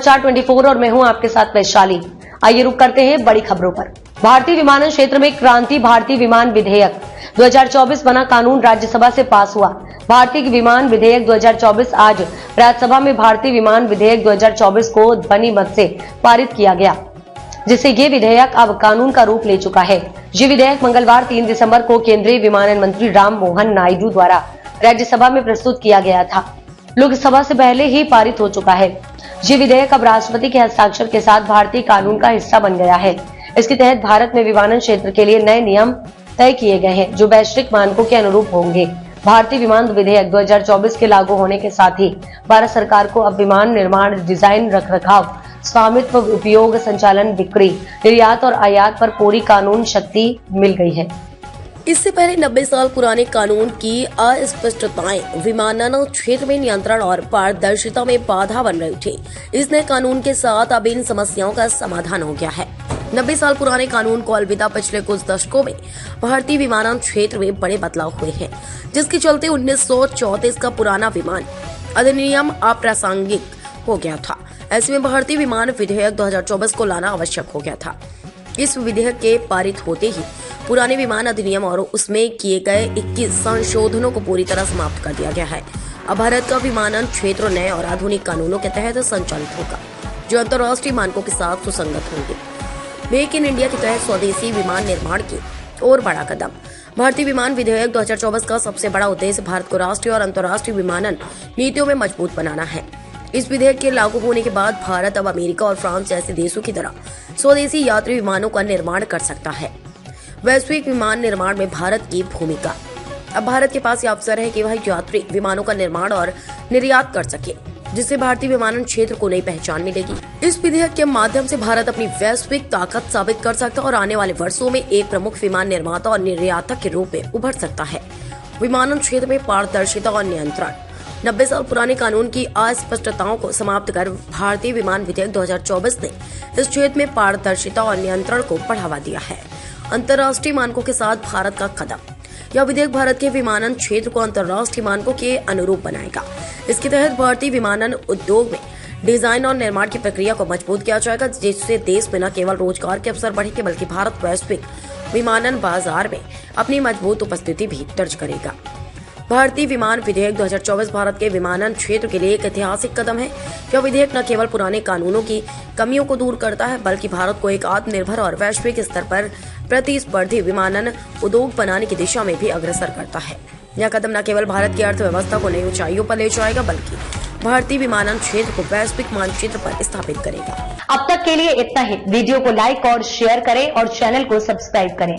नमस्कार 24 और मैं हूं आपके साथ वैशाली। आइए रुक करते हैं बड़ी खबरों पर। भारतीय विमानन क्षेत्र में क्रांति। भारतीय विमान विधेयक 2024 बना कानून राज्यसभा से पास हुआ। भारतीय विमान विधेयक 2024 आज राज्यसभा में भारतीय विमान विधेयक 2024 को ध्वनि मत से पारित किया गया, जिससे ये विधेयक अब कानून का रूप ले चुका है। ये विधेयक मंगलवार 3 दिसंबर को केंद्रीय विमानन मंत्री राम मोहन नायडू द्वारा राज्यसभा में प्रस्तुत किया गया था। लोकसभा से पहले ही पारित हो चुका है। ये विधेयक अब राष्ट्रपति के हस्ताक्षर के साथ भारतीय कानून का हिस्सा बन गया है। इसके तहत भारत में विमानन क्षेत्र के लिए नए नियम तय किए गए हैं, जो वैश्विक मानकों के अनुरूप होंगे। भारतीय विमान विधेयक 2024 के लागू होने के साथ ही भारत सरकार को अब विमान निर्माण, डिजाइन, रखरखाव, स्वामित्व, उपयोग, संचालन, बिक्री, निर्यात और आयात पर पूरी कानून शक्ति मिल गई है। इससे पहले 90 साल पुराने कानून की अस्पष्टताएं विमानन क्षेत्र में नियंत्रण और पारदर्शिता में बाधा बन रही थी। इस नए कानून के साथ अब इन समस्याओं का समाधान हो गया है। 90 साल पुराने कानून को अलविदा। पिछले कुछ दशकों में भारतीय विमानन क्षेत्र में बड़े बदलाव हुए हैं, जिसके चलते 1934 का पुराना विमान अधिनियम अप्रासंगिक हो गया था। ऐसे में भारतीय विमान विधेयक 2024 को लाना आवश्यक हो गया था। इस विधेयक के पारित होते ही पुराने विमान अधिनियम और उसमें किए गए 21 संशोधनों को पूरी तरह समाप्त कर दिया गया है। अब भारत का विमानन क्षेत्र नए और आधुनिक कानूनों के तहत संचालित होगा, जो अंतर्राष्ट्रीय मानकों के साथ सुसंगत होंगे। मेक इन इंडिया के तहत स्वदेशी विमान निर्माण की और बड़ा कदम। भारतीय विमान विधेयक 2024 का सबसे बड़ा उद्देश्य भारत को राष्ट्रीय और अंतर्राष्ट्रीय विमानन नीतियों में मजबूत बनाना है। इस विधेयक के लागू होने के बाद भारत अब अमेरिका और फ्रांस जैसे देशों की तरह स्वदेशी यात्री विमानों का निर्माण कर सकता है। वैश्विक विमान निर्माण में भारत की भूमिका। अब भारत के पास यह अवसर है कि वह यात्री विमानों का निर्माण और निर्यात कर सके, जिससे भारतीय विमानन क्षेत्र को नई पहचान मिलेगी। इस विधेयक के माध्यम से भारत अपनी वैश्विक ताकत साबित कर सकता है और आने वाले वर्षों में एक प्रमुख विमान निर्माता और निर्यातक के रूप में उभर सकता है। विमानन क्षेत्र में पारदर्शिता और नियंत्रण। 90 साल पुराने कानून की अस्पष्टताओं को समाप्त कर भारतीय विमान विधेयक 2024 ने इस क्षेत्र में पारदर्शिता और नियंत्रण को बढ़ावा दिया है। अंतर्राष्ट्रीय मानकों के साथ भारत का कदम। यह विधेयक भारत के विमानन क्षेत्र को अंतर्राष्ट्रीय मानकों के अनुरूप बनाएगा। इसके तहत भारतीय विमानन उद्योग में डिजाइन और निर्माण की प्रक्रिया को मजबूत किया जाएगा, जिससे देश में न केवल रोजगार के अवसर बढ़ेंगे, बल्कि भारत वैश्विक विमानन बाजार में अपनी मजबूत उपस्थिति भी दर्ज करेगा। भारतीय विमान विधेयक 2024 भारत के विमानन क्षेत्र के लिए एक ऐतिहासिक कदम है। यह विधेयक न केवल पुराने कानूनों की कमियों को दूर करता है, बल्कि भारत को एक आत्मनिर्भर और वैश्विक स्तर पर प्रतिस्पर्धी विमानन उद्योग बनाने की दिशा में भी अग्रसर करता है। यह कदम न केवल भारत की अर्थव्यवस्था को नई ऊंचाइयों पर ले जाएगा, बल्कि भारतीय विमानन क्षेत्र को वैश्विक मानचित्र पर स्थापित करेगा। अब तक के लिए इतना ही। वीडियो को लाइक और शेयर करें और चैनल को सब्सक्राइब करें।